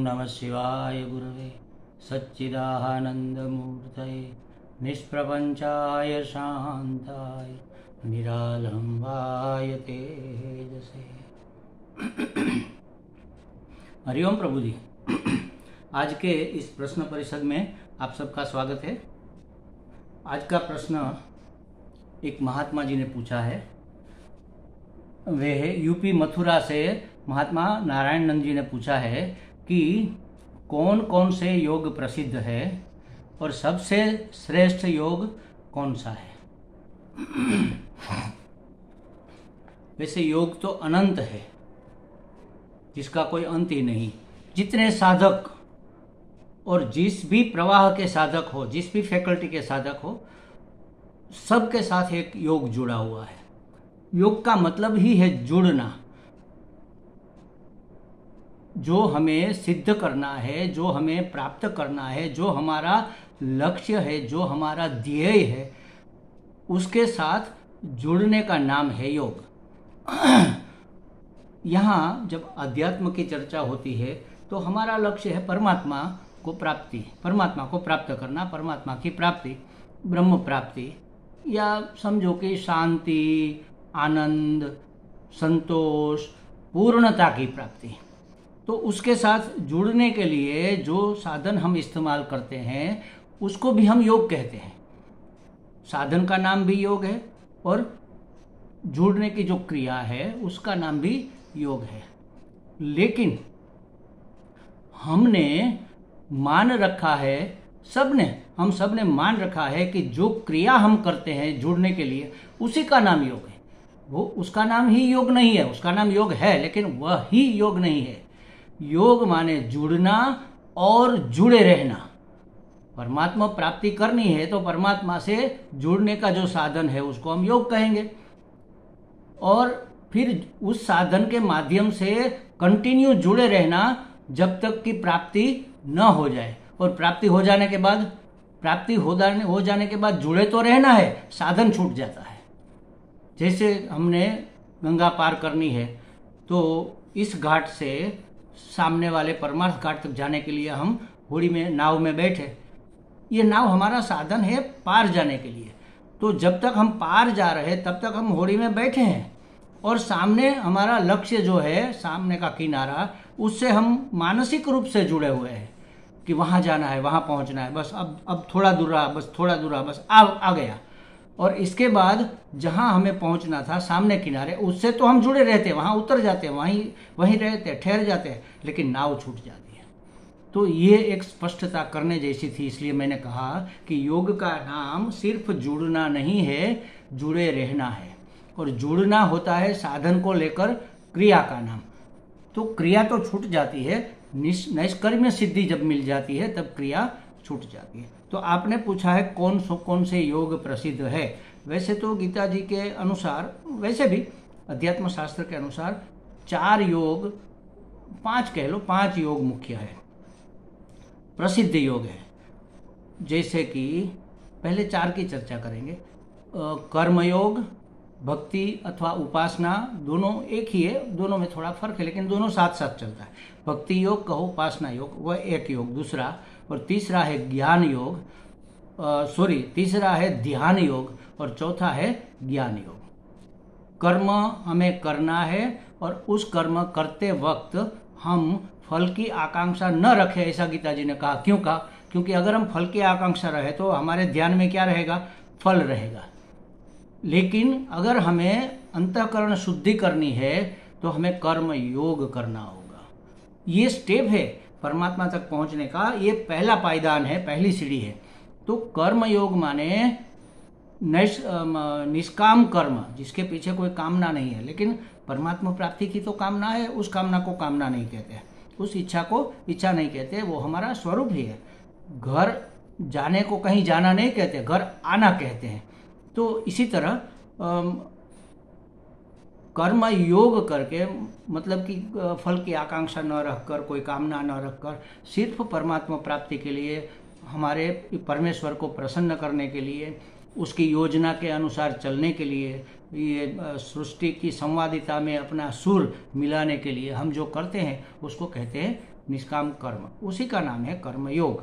नमः शिवाय गुरवे सच्चिदानन्दमूर्तये निष्प्रपञ्चाय शान्ताय निरालम्बाय तेजसे। हरिओम प्रभु जी। आज के इस प्रश्न परिषद में आप सबका स्वागत है। आज का प्रश्न एक महात्मा जी ने पूछा है। वे यूपी मथुरा से महात्मा नारायण नंद जी ने पूछा है कि कौन कौन से योग प्रसिद्ध है और सबसे श्रेष्ठ योग कौन सा है। वैसे योग तो अनंत है, जिसका कोई अंत ही नहीं। जितने साधक और जिस भी प्रवाह के साधक हो, जिस भी फैकल्टी के साधक हो, सबके साथ एक योग जुड़ा हुआ है। योग का मतलब ही है जुड़ना। जो हमें सिद्ध करना है, जो हमें प्राप्त करना है, जो हमारा लक्ष्य है, जो हमारा ध्येय है, उसके साथ जुड़ने का नाम है योग। यहाँ जब अध्यात्म की चर्चा होती है तो हमारा लक्ष्य है परमात्मा को प्राप्ति, परमात्मा को प्राप्त करना, परमात्मा की प्राप्ति, ब्रह्म प्राप्ति, या समझो कि शांति, आनंद, संतोष, पूर्णता की प्राप्ति। तो उसके साथ जुड़ने के लिए जो साधन हम इस्तेमाल करते हैं उसको भी हम योग कहते हैं। साधन का नाम भी योग है और जुड़ने की जो क्रिया है उसका नाम भी योग है। लेकिन हमने मान रखा है, हम सबने मान रखा है कि जो क्रिया हम करते हैं जुड़ने के लिए उसी का नाम योग है। वो उसका नाम ही योग नहीं है। उसका नाम योग है लेकिन वह ही योग नहीं है। योग माने जुड़ना और जुड़े रहना। परमात्मा प्राप्ति करनी है तो परमात्मा से जुड़ने का जो साधन है उसको हम योग कहेंगे, और फिर उस साधन के माध्यम से कंटिन्यू जुड़े रहना जब तक कि प्राप्ति न हो जाए। और प्राप्ति हो जाने के बाद जुड़े तो रहना है, साधन छूट जाता है। जैसे हमने गंगा पार करनी है तो इस घाट से सामने वाले परमार्थ घाट तक जाने के लिए हम होड़ी में, नाव में बैठे। ये नाव हमारा साधन है पार जाने के लिए। तो जब तक हम पार जा रहे हैं तब तक हम होड़ी में बैठे हैं, और सामने हमारा लक्ष्य जो है, सामने का किनारा, उससे हम मानसिक रूप से जुड़े हुए हैं कि वहाँ जाना है, वहाँ पहुँचना है, बस अब थोड़ा दूर रहा, बस थोड़ा दूर रहा, बस आ गया। और इसके बाद जहाँ हमें पहुँचना था सामने किनारे, उससे तो हम जुड़े रहते हैं, वहाँ उतर जाते हैं, वहीं रहते हैं, ठहर जाते हैं, लेकिन नाव छूट जाती है। तो ये एक स्पष्टता करने जैसी थी, इसलिए मैंने कहा कि योग का नाम सिर्फ जुड़ना नहीं है, जुड़े रहना है। और जुड़ना होता है साधन को लेकर क्रिया का नाम। तो क्रिया तो छूट जाती है, नैष्कर्म्य सिद्धि जब मिल जाती है तब क्रिया छूट जाती है। तो आपने पूछा है कौन से योग प्रसिद्ध है। वैसे तो गीता जी के अनुसार, वैसे भी अध्यात्म शास्त्र के अनुसार 4 योग, 5 कह लो, 5 योग मुख्य है, प्रसिद्ध योग है। जैसे कि पहले 4 की चर्चा करेंगे। कर्मयोग, भक्ति अथवा उपासना, दोनों एक ही है, दोनों में थोड़ा फर्क है लेकिन दोनों साथ साथ चलता है। भक्ति योग कहो, उपासना योग, वह एक योग। दूसरा और तीसरा है ज्ञान योग, तीसरा है ध्यान योग, और चौथा है ज्ञान योग। कर्म हमें करना है और उस कर्म करते वक्त हम फल की आकांक्षा न रखें, ऐसा गीता जी ने कहा। क्यों कहा? क्योंकि अगर हम फल की आकांक्षा रहे तो हमारे ध्यान में क्या रहेगा? फल रहेगा। लेकिन अगर हमें अंतःकरण शुद्धि करनी है तो हमें कर्म योग करना होगा। ये स्टेप है परमात्मा तक पहुंचने का, ये पहला पायदान है, पहली सीढ़ी है। तो कर्म योग माने निष्काम कर्म, जिसके पीछे कोई कामना नहीं है, लेकिन परमात्मा प्राप्ति की तो कामना है। उस कामना को कामना नहीं कहते, उस इच्छा को इच्छा नहीं कहते, वो हमारा स्वरूप ही है। घर जाने को कहीं जाना नहीं कहते, घर आना कहते हैं। तो इसी तरह कर्म योग करके, मतलब कि फल की आकांक्षा न रखकर, कोई कामना न रखकर, सिर्फ परमात्मा प्राप्ति के लिए, हमारे परमेश्वर को प्रसन्न करने के लिए, उसकी योजना के अनुसार चलने के लिए, ये सृष्टि की संवादिता में अपना सुर मिलाने के लिए हम जो करते हैं उसको कहते हैं निष्काम कर्म, उसी का नाम है कर्मयोग।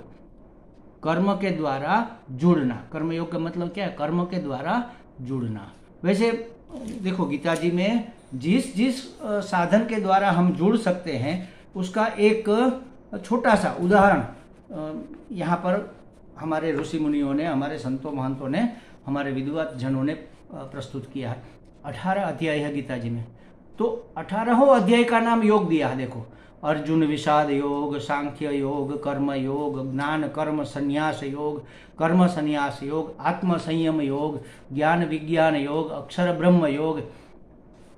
कर्म के द्वारा जुड़ना, कर्मयोग का मतलब क्या है? कर्म के द्वारा जुड़ना। वैसे देखो गीता जी में जिस जिस साधन के द्वारा हम जुड़ सकते हैं उसका एक छोटा सा उदाहरण यहाँ पर हमारे ऋषि मुनियों ने, हमारे संतों महंतों ने, हमारे विद्वत जनों ने प्रस्तुत किया है। 18 अध्याय है गीता जी में, तो 18वें अध्याय का नाम योग दिया है। देखो, अर्जुन विषाद योग, सांख्य योग, कर्म योग, ज्ञान कर्म संन्यास योग, कर्म संन्यास योग, आत्म संयम योग, ज्ञान विज्ञान योग, अक्षर ब्रह्म योग,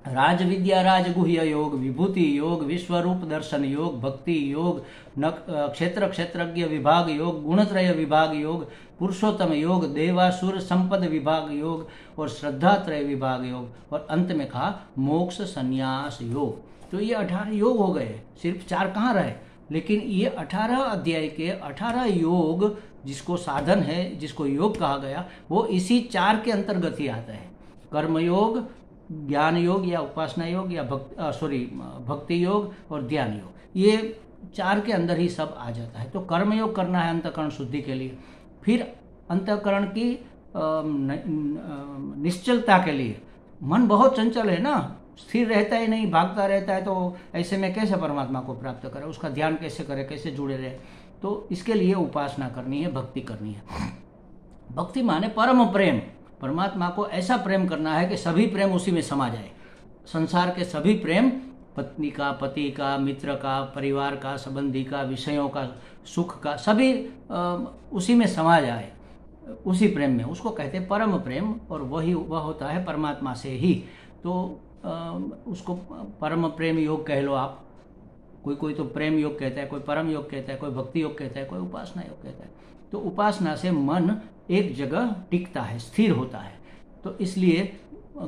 राज विद्या राजगुह्य योग, विभूति योग, विश्वरूप दर्शन योग, भक्ति योग, क्षेत्र क्षेत्रज्ञ विभाग योग, गुणत्रय विभाग योग, पुरुषोत्तम योग, देवासुर संपद विभाग योग और श्रद्धात्रय विभाग योग, और अंत में कहा मोक्ष संन्यास योग। तो ये 18 योग हो गए, सिर्फ 4 कहाँ रहे। लेकिन ये 18 अध्याय के 18 योग जिसको साधन है, जिसको योग कहा गया, वो इसी 4 के अंतर्गत ही आता है। कर्मयोग, ज्ञान योग या उपासना योग या भक्ति योग और ध्यान योग, ये 4 के अंदर ही सब आ जाता है। तो कर्मयोग करना है अंतःकरण शुद्धि के लिए। फिर अंतःकरण की निश्चलता के लिए, मन बहुत चंचल है ना, स्थिर रहता ही नहीं, भागता रहता है, तो ऐसे में कैसे परमात्मा को प्राप्त करे, उसका ध्यान कैसे करे, कैसे जुड़े रहे। तो इसके लिए उपासना करनी है, भक्ति करनी है। भक्ति माने परम प्रेम, परमात्मा को ऐसा प्रेम करना है कि सभी प्रेम उसी में समा जाए। संसार के सभी प्रेम, पत्नी का, पति का, मित्र का, परिवार का, संबंधी का, विषयों का, सुख का, सभी उसी में समा जाए, उसी प्रेम में, उसको कहते हैं परम प्रेम। और वह होता है परमात्मा से ही। तो उसको परम प्रेम योग कह लो आप। कोई तो प्रेम योग कहता है, कोई परम योग कहता है, कोई भक्ति योग कहता है, कोई उपासना योग कहता है। तो उपासना से मन एक जगह टिकता है, स्थिर होता है। तो इसलिए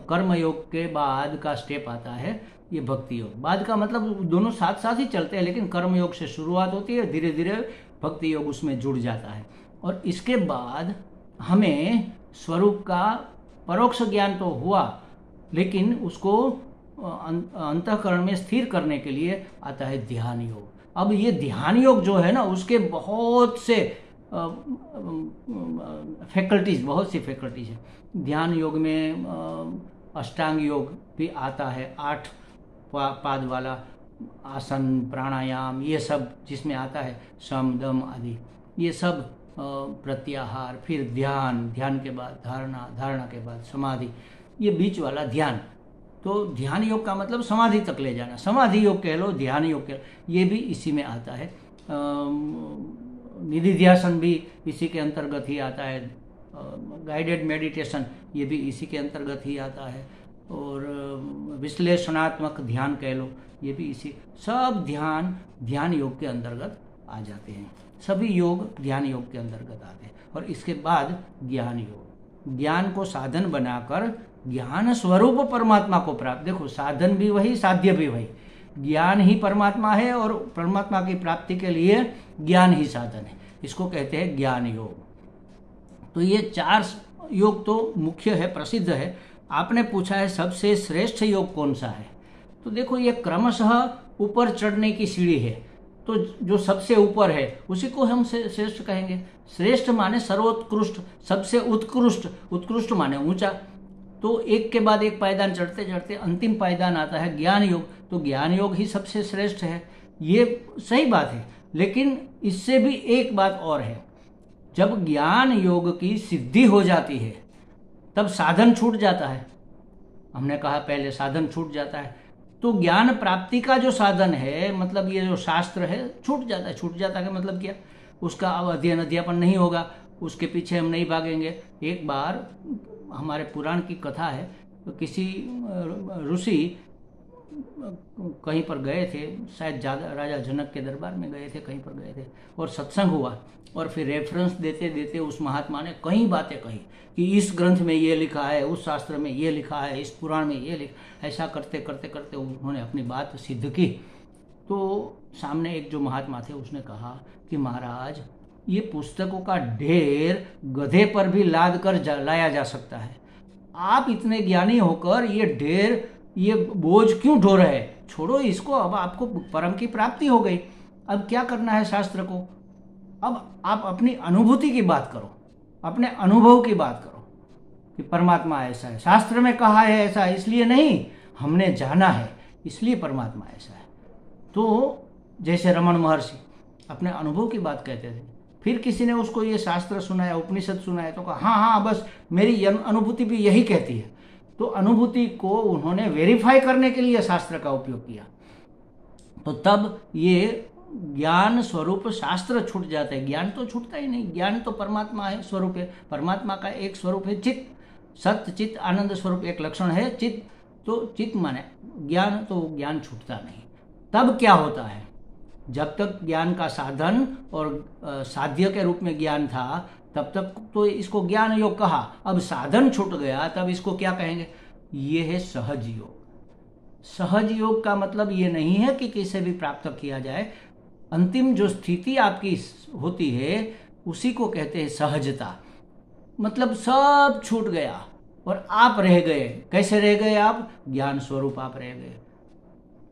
कर्म योग के बाद का स्टेप आता है ये भक्ति योग। बाद का मतलब दोनों साथ साथ ही चलते हैं, लेकिन कर्म योग से शुरुआत होती है, धीरे धीरे भक्ति योग उसमें जुड़ जाता है। और इसके बाद हमें स्वरूप का परोक्ष ज्ञान तो हुआ, लेकिन उसको अंतःकरण में स्थिर करने के लिए आता है ध्यान योग। अब ये ध्यान योग जो है ना, उसके बहुत से फैकल्टीज, बहुत सी फैकल्टीज है। ध्यान योग में अष्टांग योग भी आता है, 8 पाद वाला आसन, प्राणायाम, ये सब जिसमें आता है, शम दम आदि, ये सब प्रत्याहार, फिर ध्यान के बाद धारणा, धारणा के बाद समाधि, ये बीच वाला ध्यान। तो ध्यान योग का मतलब समाधि तक ले जाना, समाधि योग कह लो, ध्यान योग कह लो, ये भी इसी में आता है। निधिध्यासन भी इसी के अंतर्गत ही आता है। गाइडेड मेडिटेशन ये भी इसी के अंतर्गत ही आता है। और विश्लेषणात्मक ध्यान कह लो, ये भी इसी, सब ध्यान योग के अंतर्गत आ जाते हैं। सभी योग ध्यान योग के अंतर्गत आते हैं। और इसके बाद ज्ञान योग, ज्ञान को साधन बनाकर ज्ञान स्वरूप परमात्मा को प्राप्त। देखो, साधन भी वही, साध्य भी वही, ज्ञान ही परमात्मा है और परमात्मा की प्राप्ति के लिए ज्ञान ही साधन है। इसको कहते हैं ज्ञान योग। तो ये 4 योग तो मुख्य है, प्रसिद्ध है। आपने पूछा है सबसे श्रेष्ठ योग कौन सा है, तो देखो ये क्रमशः ऊपर चढ़ने की सीढ़ी है। तो जो सबसे ऊपर है उसी को हम श्रेष्ठ कहेंगे। श्रेष्ठ माने सर्वोत्कृष्ट, सबसे उत्कृष्ट, उत्कृष्ट माने ऊंचा। तो एक के बाद एक पायदान चढ़ते चढ़ते अंतिम पायदान आता है ज्ञान योग। तो ज्ञान योग ही सबसे श्रेष्ठ है, ये सही बात है। लेकिन इससे भी एक बात और है, जब ज्ञान योग की सिद्धि हो जाती है तब साधन छूट जाता है। हमने कहा पहले साधन छूट जाता है, तो ज्ञान प्राप्ति का जो साधन है, मतलब ये जो शास्त्र है, छूट जाता है। छूट जाता है मतलब क्या, उसका अब अध्ययन अध्यापन नहीं होगा, उसके पीछे हम नहीं भागेंगे। एक बार हमारे पुराण की कथा है, तो किसी ऋषि कहीं पर गए थे, शायद राजा जनक के दरबार में गए थे, कहीं पर गए थे, और सत्संग हुआ। और फिर रेफरेंस देते देते उस महात्मा ने कई बातें कही कि इस ग्रंथ में ये लिखा है, उस शास्त्र में ये लिखा है, इस पुराण में ये लिखा। ऐसा करते करते करते उन्होंने अपनी बात सिद्ध की। तो सामने एक जो महात्मा थे उसने कहा कि महाराज, ये पुस्तकों का ढेर गधे पर भी लाद कर लाया जा सकता है, आप इतने ज्ञानी होकर ये ढेर, ये बोझ क्यों ढो रहे? छोड़ो इसको, अब आपको परम की प्राप्ति हो गई। अब क्या करना है शास्त्र को? अब आप अपनी अनुभूति की बात करो, अपने अनुभव की बात करो कि परमात्मा ऐसा है। शास्त्र में कहा है ऐसा, इसलिए नहीं, हमने जाना है इसलिए परमात्मा ऐसा है। तो जैसे रमण महर्षि अपने अनुभव की बात कहते थे, फिर किसी ने उसको ये शास्त्र सुनाया, उपनिषद सुनाया, तो कहा हाँ हाँ बस मेरी अनुभूति भी यही कहती है। तो अनुभूति को उन्होंने वेरीफाई करने के लिए शास्त्र का उपयोग किया। तो तब ये ज्ञान स्वरूप शास्त्र छूट जाता है, ज्ञान तो छूटता ही नहीं। ज्ञान तो परमात्मा है, स्वरूप है, परमात्मा का एक स्वरूप है चित्त, सत्य चित्त आनंद स्वरूप एक लक्षण है चित्त। तो चित्त माने ज्ञान, तो ज्ञान छूटता नहीं। तब क्या होता है, जब तक ज्ञान का साधन और साध्य के रूप में ज्ञान था तब तक तो इसको ज्ञान योग कहा। अब साधन छूट गया तब इसको क्या कहेंगे? ये है सहज योग। सहज योग का मतलब ये नहीं है कि किसे भी प्राप्त किया जाए। अंतिम जो स्थिति आपकी होती है उसी को कहते हैं सहजता। मतलब सब छूट गया और आप रह गए। कैसे रह गए आप? ज्ञान स्वरूप आप रह गए,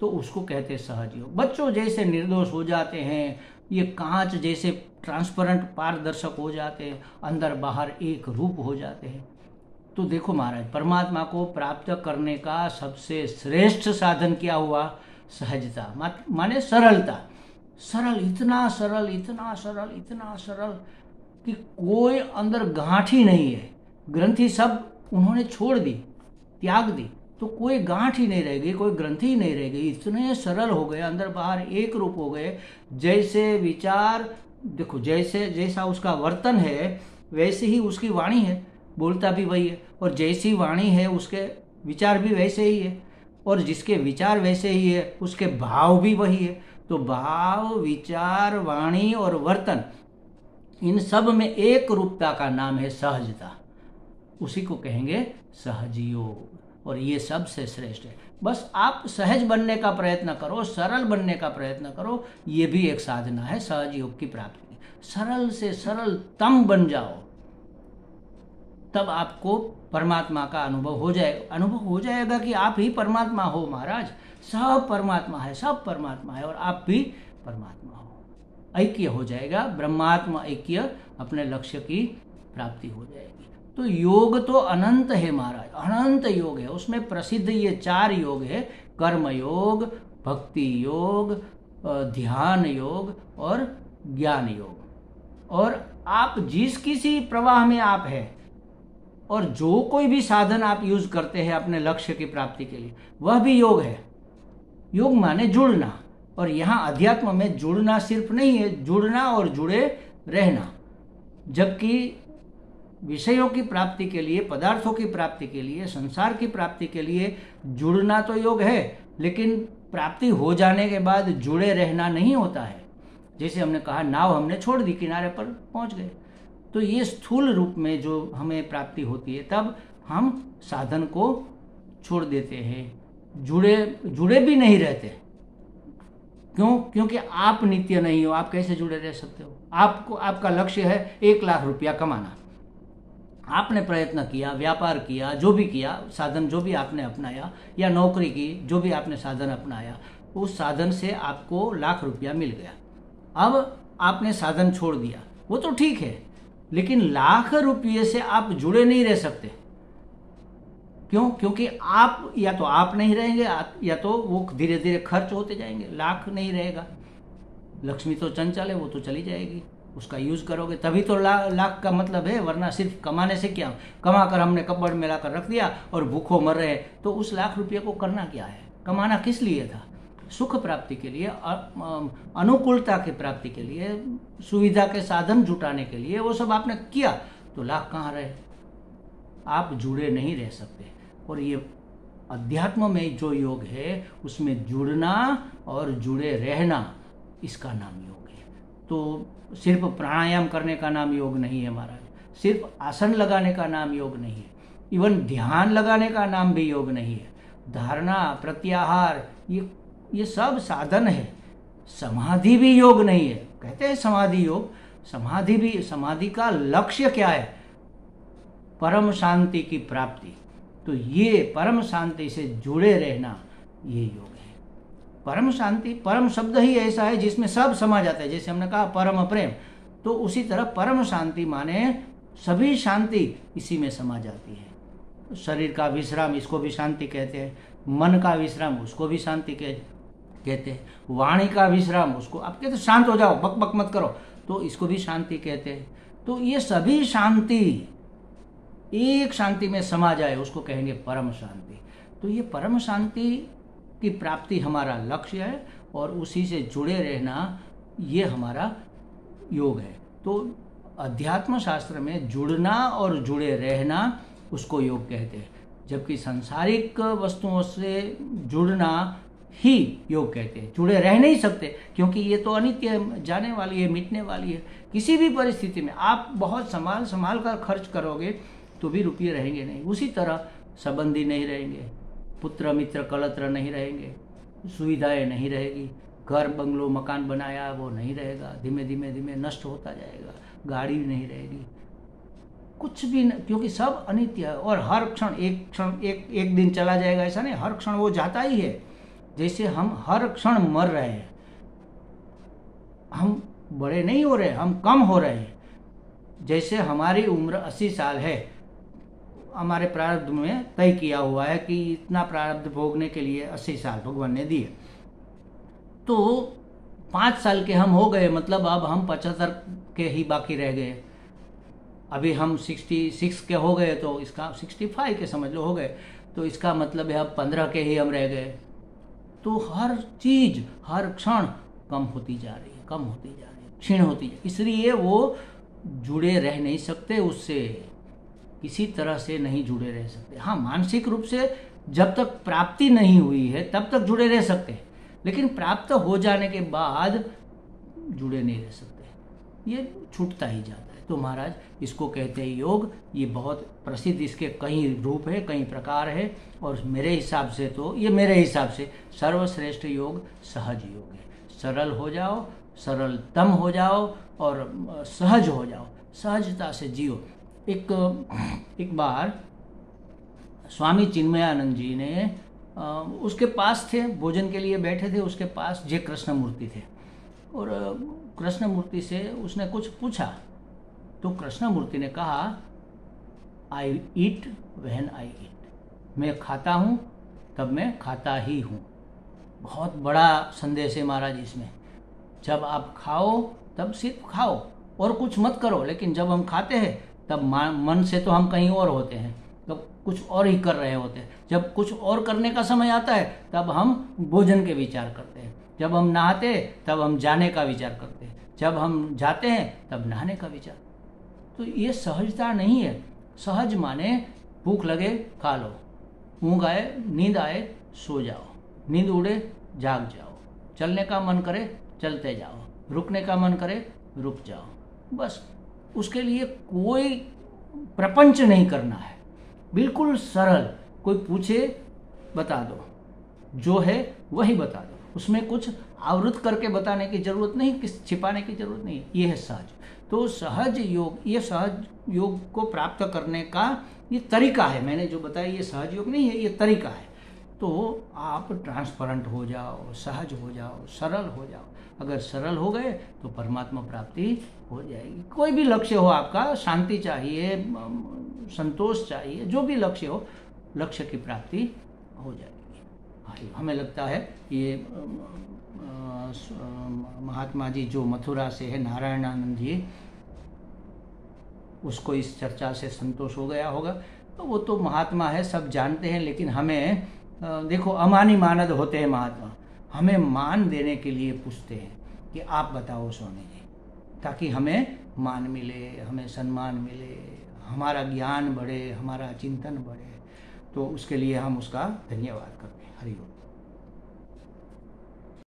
तो उसको कहते हैं सहज योग। बच्चों जैसे निर्दोष हो जाते हैं, ये कांच जैसे ट्रांसपेरेंट पारदर्शक हो जाते हैं, अंदर बाहर एक रूप हो जाते हैं। तो देखो महाराज, परमात्मा को प्राप्त करने का सबसे श्रेष्ठ साधन क्या हुआ? सहजता, माने सरलता। सरल, इतना सरल, इतना सरल, इतना सरल कि कोई अंदर गांठ ही नहीं है। ग्रंथि सब उन्होंने छोड़ दी, त्याग दी, तो कोई गांठ ही नहीं रह गई, कोई ग्रंथि ही नहीं रह गई। इतने सरल हो गए, अंदर बाहर एक रूप हो गए। जैसे विचार, देखो जैसा उसका वर्तन है वैसे ही उसकी वाणी है, बोलता भी वही है। और जैसी वाणी है उसके विचार भी वैसे ही है, और जिसके विचार वैसे ही है उसके भाव भी वही है। तो भाव, विचार, वाणी और वर्तन, इन सब में एक रूपता का नाम है सहजता। उसी को कहेंगे सहज योग, और ये सबसे श्रेष्ठ है। बस आप सहज बनने का प्रयत्न करो, सरल बनने का प्रयत्न करो, ये भी एक साधना है सहज योग की प्राप्ति। सरल से सरलतम बन जाओ, तब आपको परमात्मा का अनुभव हो जाएगा। अनुभव हो जाएगा कि आप ही परमात्मा हो महाराज। सब परमात्मा है, सब परमात्मा है, और आप भी परमात्मा हो। ऐक्य हो जाएगा, ब्रह्मात्मा ऐक्य, अपने लक्ष्य की प्राप्ति हो जाएगी। तो योग तो अनंत है महाराज, अनंत योग है। उसमें प्रसिद्ध ये 4 योग है, कर्म योग, भक्ति योग, ध्यान योग और ज्ञान योग। और आप जिस किसी प्रवाह में आप है, और जो कोई भी साधन आप यूज करते हैं अपने लक्ष्य की प्राप्ति के लिए, वह भी योग है। योग माने जुड़ना, और यहाँ अध्यात्म में जुड़ना सिर्फ नहीं है, जुड़ना और जुड़े रहना। जबकि विषयों की प्राप्ति के लिए, पदार्थों की प्राप्ति के लिए, संसार की प्राप्ति के लिए जुड़ना तो योग है, लेकिन प्राप्ति हो जाने के बाद जुड़े रहना नहीं होता है। जैसे हमने कहा, नाव हमने छोड़ दी, किनारे पर पहुंच गए। तो ये स्थूल रूप में जो हमें प्राप्ति होती है, तब हम साधन को छोड़ देते हैं, जुड़े भी नहीं रहते। क्यों? क्योंकि आप नित्य नहीं हो। आप कैसे जुड़े रह सकते हो? आपका लक्ष्य है 1 लाख रुपया कमाना। आपने प्रयत्न किया, व्यापार किया, जो भी किया, साधन जो भी आपने अपनाया, या नौकरी की, जो भी आपने साधन अपनाया, उस साधन से आपको 1 लाख रुपया मिल गया। अब आपने साधन छोड़ दिया, वो तो ठीक है, लेकिन 1 लाख रुपये से आप जुड़े नहीं रह सकते। क्यों? क्योंकि आप या तो आप नहीं रहेंगे, या तो वो धीरे धीरे खर्च होते जाएंगे। 1 लाख नहीं रहेगा। लक्ष्मी तो चंचल है, वो तो चली जाएगी। उसका यूज करोगे तभी तो लाख का मतलब है, वरना सिर्फ कमाने से क्या? कमा कर हमने कपबोर्ड में लाकर रख दिया और भूखों मर रहे, तो उस 1 लाख रुपये को करना क्या है? कमाना किस लिए था? सुख प्राप्ति के लिए, अनुकूलता की प्राप्ति के लिए, सुविधा के साधन जुटाने के लिए, वो सब आपने किया, तो 1 लाख कहाँ रहे? आप जुड़े नहीं रह सकते। और ये अध्यात्म में जो योग है, उसमें जुड़ना और जुड़े रहना, इसका नाम योग है। तो सिर्फ प्राणायाम करने का नाम योग नहीं है महाराज, सिर्फ आसन लगाने का नाम योग नहीं है, इवन ध्यान लगाने का नाम भी योग नहीं है। धारणा, प्रत्याहार, ये सब साधन है। समाधि भी योग नहीं है। कहते हैं समाधि योग, समाधि का लक्ष्य क्या है? परम शांति की प्राप्ति। तो ये परम शांति से जुड़े रहना, ये योग है। परम शांति, परम शब्द ही ऐसा है जिसमें सब समा जाता है। जैसे हमने कहा परम प्रेम, तो उसी तरह परम शांति माने सभी शांति इसी में समा जाती है। शरीर का विश्राम, इसको भी शांति कहते हैं। मन का विश्राम, उसको भी शांति कहते हैं। वाणी का विश्राम, उसको आप कहते शांत हो जाओ, बक बक मत करो, तो इसको भी शांति कहते हैं। तो ये सभी शांति एक शांति में समा जाए, उसको कहेंगे परम शांति। तो ये परम शांति की प्राप्ति हमारा लक्ष्य है और उसी से जुड़े रहना ये हमारा योग है। तो अध्यात्म शास्त्र में जुड़ना और जुड़े रहना उसको योग कहते हैं, जबकि सांसारिक वस्तुओं से जुड़ना ही योग कहते हैं। जुड़े रह नहीं सकते क्योंकि ये तो अनित्य है, जाने वाली है, मिटने वाली है। किसी भी परिस्थिति में आप बहुत संभाल कर खर्च करोगे तो भी रुपये रहेंगे नहीं। उसी तरह संबंधी नहीं रहेंगे, पुत्र मित्र कलत्र नहीं रहेंगे, सुविधाएं नहीं रहेगी, घर बंगलो मकान बनाया वो नहीं रहेगा, धीमे धीमे नष्ट होता जाएगा, गाड़ी नहीं रहेगी, कुछ भी न, क्योंकि सब अनित्य है। और हर क्षण एक दिन चला जाएगा ऐसा नहीं, हर क्षण वो जाता ही है। जैसे हम हर क्षण मर रहे हैं, हम बड़े नहीं हो रहे, हम कम हो रहे हैं। जैसे हमारी उम्र 80 साल है, हमारे प्रारब्ध में तय किया हुआ है कि इतना प्रारब्ध भोगने के लिए 80 साल भगवान ने दिए, तो 5 साल के हम हो गए, मतलब अब हम 75 के ही बाकी रह गए। अभी हम 66 के हो गए तो इसका 65 के समझ लो हो गए, तो इसका मतलब है अब 15 के ही हम रह गए। तो हर चीज हर क्षण कम होती जा रही है, कम होती जा रही है, क्षीण होती है। इसलिए वो जुड़े रह नहीं सकते, उससे किसी तरह से नहीं जुड़े रह सकते। हाँ, मानसिक रूप से जब तक प्राप्ति नहीं हुई है तब तक जुड़े रह सकते हैं, लेकिन प्राप्त हो जाने के बाद जुड़े नहीं रह सकते, ये छूटता ही जाता है। तो महाराज इसको कहते हैं योग। ये बहुत प्रसिद्ध, इसके कई रूप है, कई प्रकार है, और मेरे हिसाब से तो ये मेरे हिसाब से सर्वश्रेष्ठ योग सहज योग है। सरल हो जाओ, सरलतम हो जाओ और सहज हो जाओ, सहजता से जियो। एक बार स्वामी चिन्मयानंद जी ने उसके पास थे, भोजन के लिए बैठे थे, उसके पास जय कृष्ण मूर्ति थे, और कृष्ण मूर्ति से उसने कुछ पूछा, तो कृष्ण मूर्ति ने कहा, आई ईट व्हेन आई ईट, मैं खाता हूँ तब मैं खाता ही हूँ। बहुत बड़ा संदेश है महाराज इसमें। जब आप खाओ तब सिर्फ खाओ और कुछ मत करो, लेकिन जब हम खाते हैं तब मन से तो हम कहीं और होते हैं, तब कुछ और ही कर रहे होते हैं। जब कुछ और करने का समय आता है तब हम भोजन के विचार करते हैं, जब हम नहाते तब हम जाने का विचार करते हैं, जब हम जाते हैं तब नहाने का विचार। तो ये सहजता नहीं है। सहज माने भूख लगे खा लो, ऊँघ आए नींद आए सो जाओ, नींद उड़े जाग जाओ, चलने का मन करे चलते जाओ, रुकने का मन करे रुक जाओ, बस। उसके लिए कोई प्रपंच नहीं करना है, बिल्कुल सरल। कोई पूछे बता दो, जो है वही बता दो, उसमें कुछ आवृत करके बताने की जरूरत नहीं, किस छिपाने की जरूरत नहीं। ये है सहज। तो सहज योग, ये सहज योग को प्राप्त करने का ये तरीका है। मैंने जो बताया ये सहज योग नहीं है, ये तरीका है। तो आप ट्रांसपेरेंट हो जाओ, सहज हो जाओ, सरल हो जाओ। अगर सरल हो गए तो परमात्मा प्राप्ति हो जाएगी। कोई भी लक्ष्य हो आपका, शांति चाहिए, संतोष चाहिए, जो भी लक्ष्य हो, लक्ष्य की प्राप्ति हो जाएगी। हाँ, हमें लगता है ये महात्मा जी जो मथुरा से है, नारायणानंद जी, उसको इस चर्चा से संतोष हो गया होगा। तो वो तो महात्मा है, सब जानते हैं, लेकिन हमें देखो अमानी मानद होते हैं महात्मा, हमें मान देने के लिए पूछते हैं कि आप बताओ स्वामी जी, ताकि हमें मान मिले, हमें सम्मान मिले, हमारा ज्ञान बढ़े, हमारा चिंतन बढ़े। तो उसके लिए हम उसका धन्यवाद करते हैं। हरि ओम।